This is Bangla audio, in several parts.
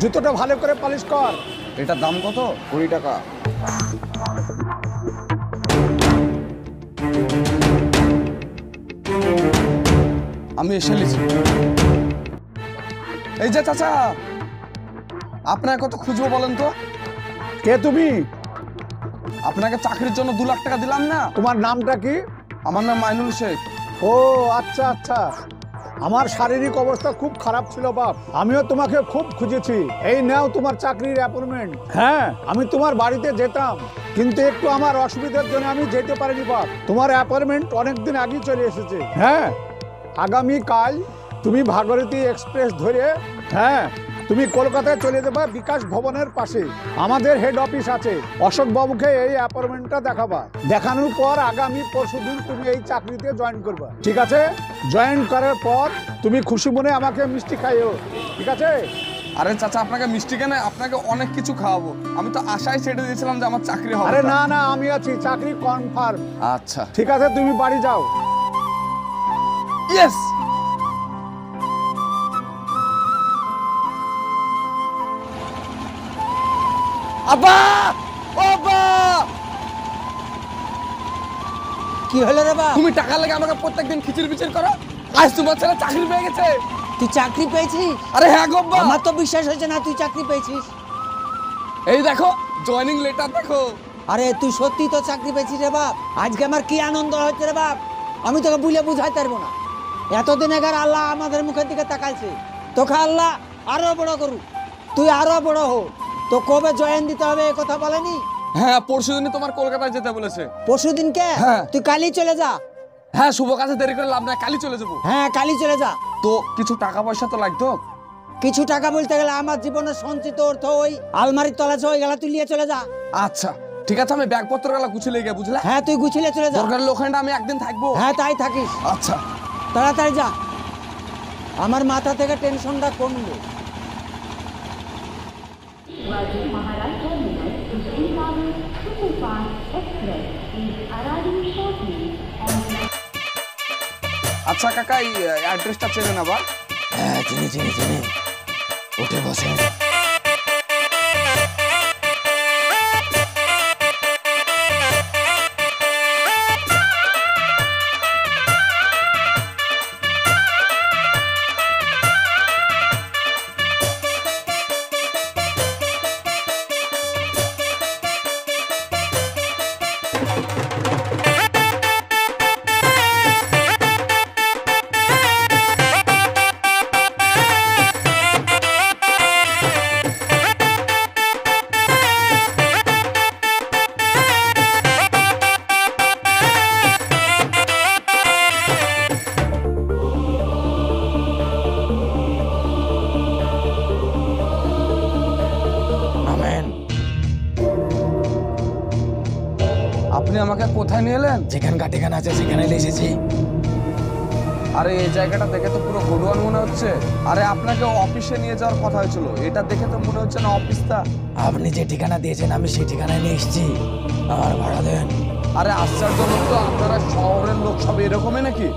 জুতোটা ভালো করে পালিশ কর। এটার দাম কত? 20 টাকা। আমি এসে লিছি। এই যে চাচা, আপনাকে কত খুঁজবো বলেন তো? কে তুমি? আপনাকে চাকরির জন্য 2 লাখ টাকা দিলাম না। তোমার নামটা কি? আমার নাম মাইনুল শেখ। ও আচ্ছা আচ্ছা, আমার শারীরিক অবস্থা খুব খারাপ ছিল বাপ, আমিও তোমাকে খুব খুঁজেছি। এই নাও তোমার চাকরির অ্যাপয়েন্টমেন্ট। হ্যাঁ, আমি তোমার বাড়িতে যেতাম, কিন্তু একটু আমার অসুবিধার জন্য আমি যেতে পারিনি বাপ। তোমার অ্যাপয়েন্টমেন্ট অনেকদিন আগেই চলে এসেছে। হ্যাঁ, আগামী কাল তুমি ভাগীরথী এক্সপ্রেস ধরে তুমি কলকাতায় চলে যাবে। বিকাশ ভবনের পাশে আমাদের হেড অফিস আছে। অশোক বাবুকে এই অ্যাপয়েন্টমেন্টটা দেখাবা। দেখানোর পর আগামী পরশুদিন তুমি এই চাকরিতে জয়েন করবা, ঠিক আছে? জয়েন করার পর তুমি খুশি মনে আমাকে মিষ্টি খাইও, ঠিক আছে? আরে চাচা, আপনাকে মিষ্টি কেন, আপনাকে অনেক কিছু খাওয়াবো। আমি তো আশায় ছেড়ে দিয়েছিলাম যে আমার চাকরি হবে। আরে না না, আমি আছি, চাকরি কনফার্ম। আচ্ছা ঠিক আছে, তুমি বাড়ি যাও। ইয়েস। আব্বা, ও আব্বা, কি হলো রে বাপ? তুমি টাকা লাগে আমাকে প্রত্যেকদিন খিচির বিচির করো, আজ তোমার ছেলে চাকরি পেয়ে গেছে। তুই চাকরি পেয়েছিস? আরে হ্যাঁ গো আব্বা, আমার তো বিশ্বাস হচ্ছে না তুই চাকরি পেয়েছিস। এই দেখো জয়েনিং লেটার দেখো। আরে তুই সত্যি তো চাকরি পেয়েছিস রে বাপ। আজকে আমার কি আনন্দ হচ্ছে রে বাপ, আমি তোকে বুঝে বুঝাইতে পারবো না। এতদিন আগে আল্লাহ আমাদের মুখের দিকে তাকাইছে, তোকে আল্লাহ আরো বড় করুক, তুই আরো বড় হো। তো কবে জয়েন দিতে হবে এ কথা বলেনি? হ্যাঁ, পরশুদিনই তোমার কলকাতায় যেতে বলেছে। পরশুদিনকে? হ্যাঁ। তুই কালই চলে যা। হ্যাঁ, শুভ কাজে দেরি করে লাভ নাই, কালই চলে যাবো। হ্যাঁ, কালই চলে যা। তো কিছু টাকা পয়সা তো লাগতো। কিছু টাকা বলতে গেলে আমার জীবনের সঞ্চিত অর্থ ওই আলমারির তলা ওই গেলা তুই নিয়ে চলে যা। আচ্ছা ঠিক আছে, আমি ব্যাগপত্র গেলা গুছিয়ে গিয়ে, বুঝলে? হ্যাঁ, তুই গুছিয়ে চলে যা। দরকার ওখানটা আমি একদিন থাকবো। হ্যাঁ, তাই থাকিস। আচ্ছা তাড়াতাড়ি যা, আমার মাথা থেকে টেনশনটা কমবে। Mahara Terminal to Srinagar Superfast Express is arriving shortly on আচ্ছা কাকা, এই অ্যাড্রেসটা চেনেন আবার? হ্যাঁ, চিনি চিনি চিনি, উঠে বসে। আপনি আমাকে কোথায় নিয়ে এলেন? যেখানকার ঠিকানা আছে সেখানে এসেছি। আরে এই জায়গাটা দেখে তো পুরো গোডওয়ান মনে হচ্ছে। আরে আপনাকে অফিসে নিয়ে যাওয়ার কথা হয়েছিল, এটা দেখে তো মনে হচ্ছে না অফিসটা। আপনি যে ঠিকানা দিয়েছেন আমি সেই ঠিকানায় নিয়ে এসেছি, আমার ভাড়া দেন। আরে আশ্চর্যজনক তো, আপনারা শহরের লোক সব এরকমই নাকি?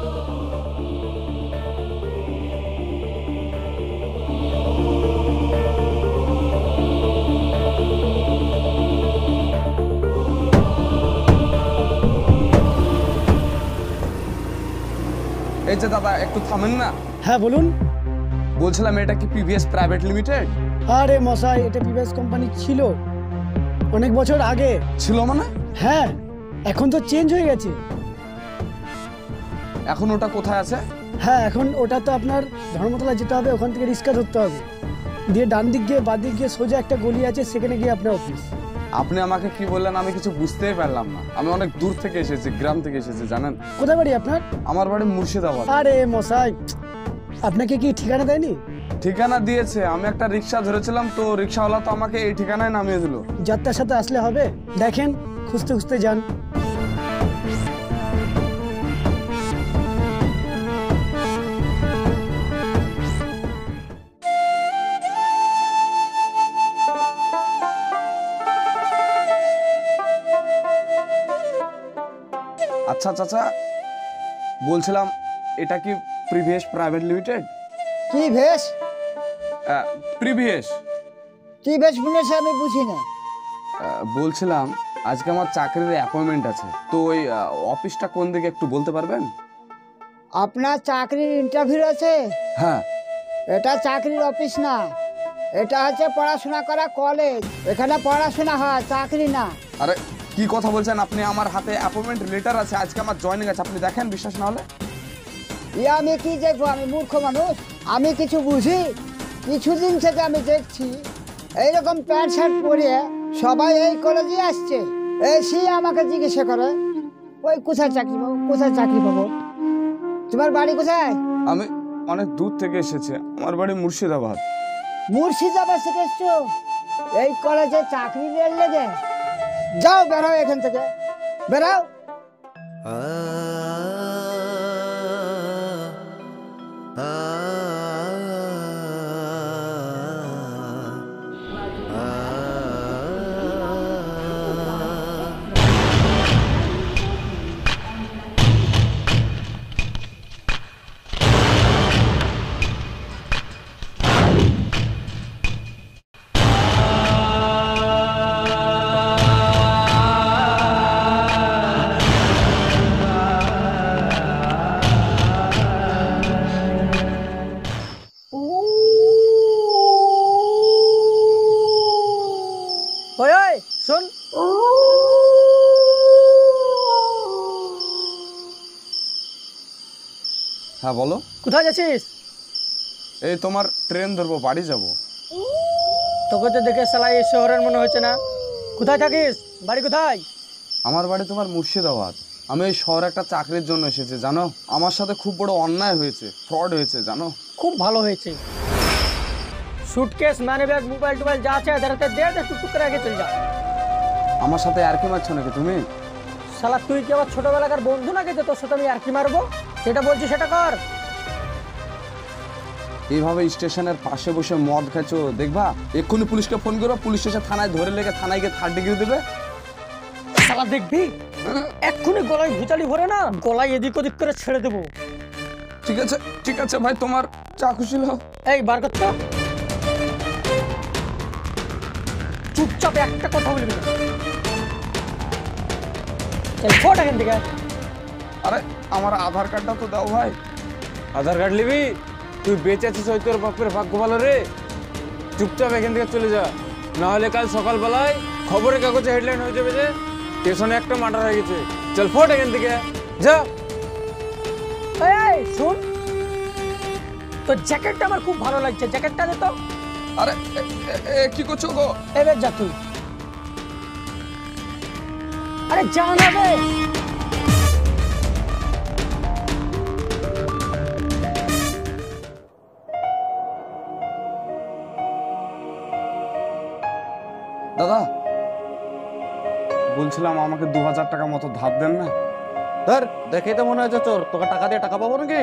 এই যে দাদা, একটু থামেন না। হ্যাঁ বলুন। বলছিলাম এটা কি পিভিএস প্রাইভেট লিমিটেড? আরে মশাই, এটা পিভিএস কোম্পানি ছিল অনেক বছর আগে। ছিল মানে? হ্যাঁ, এখন তো চেঞ্জ হয়ে গেছে। এখন ওটা কোথায় আছে? হ্যাঁ, এখন ওটা তো আপনার ধর্মতলা যেতে হবে, ওখান থেকে রিক্সা ধরতে হবে, দিয়ে ডান দিক গিয়ে বাঁ দিক গিয়ে সোজা একটা গলি আছে, সেখানে গিয়ে আপনার অফিস। আপনি আমাকে কি বললেন আমি কিছু বুঝতেই পারলাম না। আমি অনেক দূর থেকে এসেছি, গ্রাম থেকে এসেছি জানেন। কোথায় বাড়ি আপনার? আমার বাড়ি মুর্শিদাবাদ। আরে মশাই, আপনাকে কি ঠিকানা দেয়নি? ঠিকানা দিয়েছে, আমি একটা রিক্সা ধরেছিলাম, তো রিক্সাওয়ালা তো আমাকে এই ঠিকানায় নামিয়ে দিল। যাত্রার সাথে আসলে হবে, দেখেন খুঁজতে খুঁজতে যান। আচ্ছা চাচা, বলছিলাম এটা কি প্রিভিয়াস প্রাইভেট লিমিটেড? কি ভেষ? প্রিভিয়াস কি বেশ শুনেছে আমি বুঝি না। বলছিলাম আজকে আমার চাকরির অ্যাপয়েন্টমেন্ট আছে, তো ওই অফিসটা কোন দিকে একটু বলতে পারবেন? আপনার চাকরির ইন্টারভিউ আছে? হ্যাঁ। এটা চাকরির অফিস না, এটা হচ্ছে পড়াশোনা করা কলেজ। এখানে পড়াশোনা হয়, চাকরি না। আরে কি কথা বলছেন আপনি? আমার হাতে অ্যাপয়েন্টমেন্ট লেটার আছে, আজকে আমার জয়েনিং আছে, আপনি দেখেন বিশ্বাস না হলে। আমি কি দেখবো? আমি মূর্খ মানুষ, আমি কিছু বুঝি? কিছুদিন থেকে আমি দেখছি এইরকম প্যান্ট শার্ট পরিয়ে সবাই এই কলেজে আসছে, এসে আমাকে জিজ্ঞাসা করে ওই কোথায় চাকরি পাবো, কোথায় চাকরি পাবো। তোমার বাড়ি কোথায়? আমি অনেক দূর থেকে এসেছি, আমার বাড়ি মুর্শিদাবাদ। মুর্শিদাবাদ থেকে এসছো এই কলেজে চাকরি লেগে? যাও বেরাও এখান থেকে, বেরাও। ওই ওই শোন, হ্যাঁ বলো। কোথায় যাচ্ছিস? এই তোমার ট্রেন ধরবো, বাড়ি যাব। তোকে তো দেখে শালা এই শহরের মনে হচ্ছে না। কোথায় থাকিস? বাড়ি কোথায়? আমার বাড়ি তোমার মুর্শিদাবাদ। আমি এই শহরে একটা চাকরির জন্য এসেছি, জানো আমার সাথে খুব বড় অন্যায় হয়েছে, ফ্রড হয়েছে জানো। খুব ভালো হয়েছে। সুটকেস, মানি ব্যাগ, মোবাইল টোবাইল যা আছে এদেরকে দে দে, টুকটুক করে আগে চল যা। আমার সাথে আর কি মারছো নাকি তুমি? শালা তুই কি আমার ছোটবেলাকার বন্ধু নাকি যে তোর সাথে আমি আর কি মারবো? যেটা বলছি সেটা কর। এইভাবে স্টেশনের পাশে বসে মদ খাচ্ছো দেখবা, এক্ষুনি পুলিশকে ফোন করো, পুলিশ এসে থানায় ধরে লেগে থানায় গিয়ে 3rd ডিগ্রি দেবে। শালা দেখবি এক্ষুনি গলায় ভুচালি ভরে না, গলায় এদিক ওদিক করে ছেড়ে দেবো। ঠিক আছে ঠিক আছে ভাই, তোমার যা খুশি হও। এই বার করতো, চুপচাপ একটা কথা বলবি না। চল ফোট এখান থেকে। আরে আমার আধার কার্ডটা তো দাও ভাই। আধার কার্ড নিবি? তুই বেঁচে আছিস ওই তোর বাপের ভাগ্য ভালো রে। চুপচাপ এখান থেকে চলে যা, না হলে কাল সকালবেলায় খবরের কাগজে হেডলাইন হয়ে যাবে যে স্টেশনে একটা মার্ডার হয়ে গেছে। চল ফোট এখান থেকে যা। এই শুন, তোর জ্যাকেটটা আমার খুব ভালো লাগছে, জ্যাকেটটা দে তো। আরে কি করছো গো? এবার যা তুই। আরে যা না বে। দাদা বলছিলাম আমাকে 2000 টাকা মতো ধার দেন না? ধর, দেখেই তো মনে হচ্ছে চোর, তোকে টাকা দিয়ে টাকা পাবো নাকি?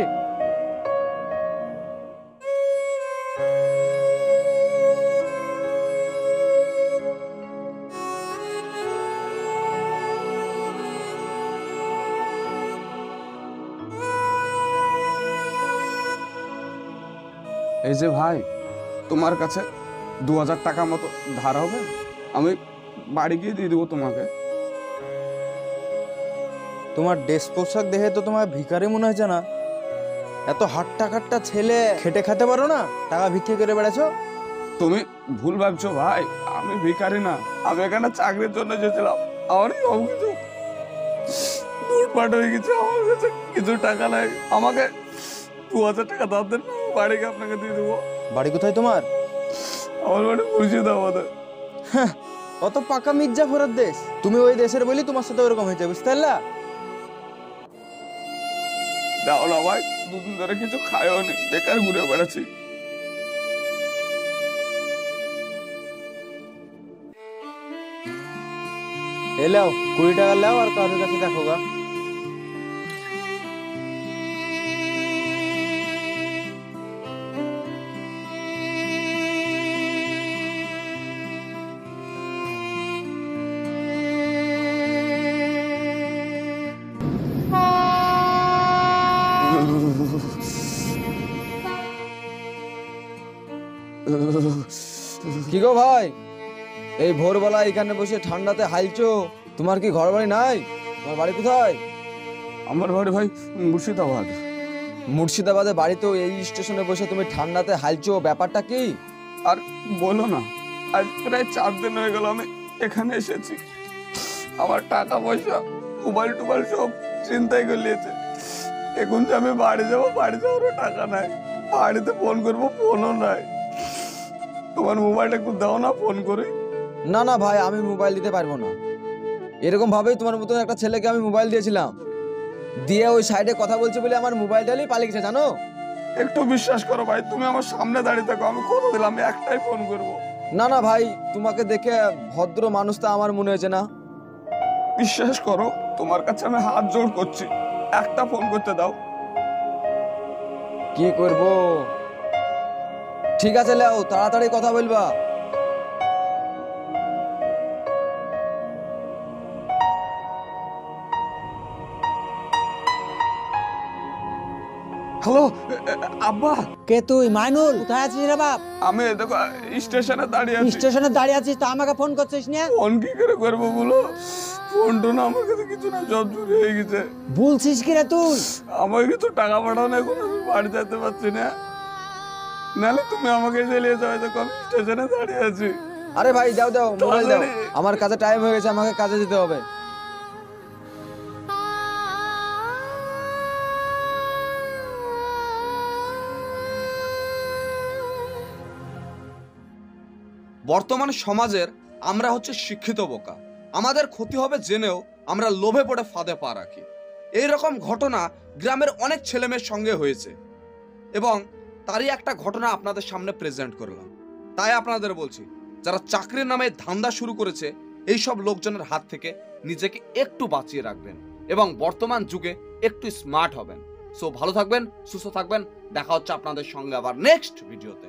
এই যে ভাই, তোমার কাছে 2000 টাকা মতো ধার হবে, আমি বাড়ি গিয়ে দিয়ে দেবো তোমাকে। তোমার ড্রেস পোশাক দেখে তো তোমার ভিখারি মনে হচ্ছে না? এত হাট্টা খাট্টা ছেলে, খেটে খেতে পারো না, টাকা ভিক্ষে করে বেড়াছো? তুমি ভুল ভাবছো ভাই, আমি ভিখারি না, আমি এখানে চাকরির জন্য এসেছিলাম। আমার সব কিছু লুটপাট হয়ে গেছে, আমার কাছে কিছু টাকা নাই, আমাকে 2000 টাকা ধার দেন, বাড়ি গিয়ে আপনাকে দিয়ে দেবো। বাড়ি কোথায় তোমার? আমার বাড়ি মুর্শিদাবাদে। অত পাকা মির্জাফরের দেশ, তুমি ওই দেশের বলি তোমার সাথে ওরকম হয়েছে, বুঝতে পারলা? যাও না ভাই, দুদিন ধরে কিছু খায়ও নি, বেকার ঘুরে বেড়াচ্ছি। এলাও 20 টাকা লাও আর কারোর কাছে দেখো গা। কি গো ভাই, এই ভোরবেলা এখানে বসে ঠান্ডাতে হাইলছো, তোমার কি ঘর বাড়ি নাই? তোমার বাড়ি কোথায়? আমার বাড়ি ভাই মুর্শিদাবাদ। মুর্শিদাবাদে বাড়ি, তো এই স্টেশনে বসে তুমি ঠান্ডাতে হাইলছো, ব্যাপারটা কি? আর বলো না, আজ প্রায় 4 দিন হয়ে গেল আমি এখানে এসেছি। আমার টাকা পয়সা মোবাইল টোবাইল সব চিন্তাই করলিয়েছে। এখন যে আমি বাড়ি যাবো, বাড়ি যাওয়ারও টাকা নাই, বাড়িতে ফোন করবো ফোনও নাই। তোমার মোবাইলটা একটু দাও না, ফোন করে। না না ভাই, আমি মোবাইল দিতে পারবো না। এরকম ভাবেই তোমার মতন একটা ছেলেকে আমি মোবাইল দিয়েছিলাম, দিয়ে ওই সাইডে কথা বলছে বলে আমার মোবাইলটাই পালিয়ে গেছে, জানো? একটু বিশ্বাস করো ভাই, তুমি আমার সামনে দাঁড়িয়ে থাকো, আমি কথা দিলাম আমি একটাই ফোন করবো। না না ভাই, তোমাকে দেখে ভদ্র মানুষটা আমার মনে হয়েছে না। বিশ্বাস করো, তোমার কাছে আমি হাত জোড় করছি, একটা ফোন করতে দাও। কি করব? ঠিক আছে, লাও, তাড়াতাড়ি কথা বলবা। হ্যালো আব্বা, কে তুই? মাইনুল, কোথায় আছিস রে বাপ? আমি দেখো স্টেশনে দাঁড়িয়ে আছি। স্টেশনে দাঁড়িয়ে আছিস তো আমাকে ফোন করছিস না? ফোন কি করে করবো বলো? ফোন টোন আমার কাছে কিছু না, সব চুরি হয়ে গেছে। বলছিস কি রে তুই? আমাকে কিছু টাকা পাঠাও না, এখন আমি বাড়ি যেতে পারছি না। নাহলে তুমি আমাকে চালিয়ে যাবে, দেখো আমি স্টেশনে দাঁড়িয়ে আছি। আরে ভাই দাও দাও, মোবাইল দাও, তাড়াতাড়ি। আমার কাছে টাইম হয়ে গেছে, আমাকে কাজে যেতে হবে। বর্তমান সমাজের আমরা হচ্ছে শিক্ষিত বোকা, আমাদের ক্ষতি হবে জেনেও আমরা লোভে পড়ে ফাঁদে পা রাখি। এই রকম ঘটনা গ্রামের অনেক ছেলেমেয়ের সঙ্গে হয়েছে এবং তারই একটা ঘটনা আপনাদের সামনে প্রেজেন্ট করলাম। তাই আপনাদের বলছি, যারা চাকরির নামে ধান্দা শুরু করেছে, এই সব লোকজনের হাত থেকে নিজেকে একটু বাঁচিয়ে রাখবেন এবং বর্তমান যুগে একটু স্মার্ট হবেন। সো ভালো থাকবেন, সুস্থ থাকবেন, দেখা হচ্ছে আপনাদের সঙ্গে আবার নেক্সট ভিডিওতে।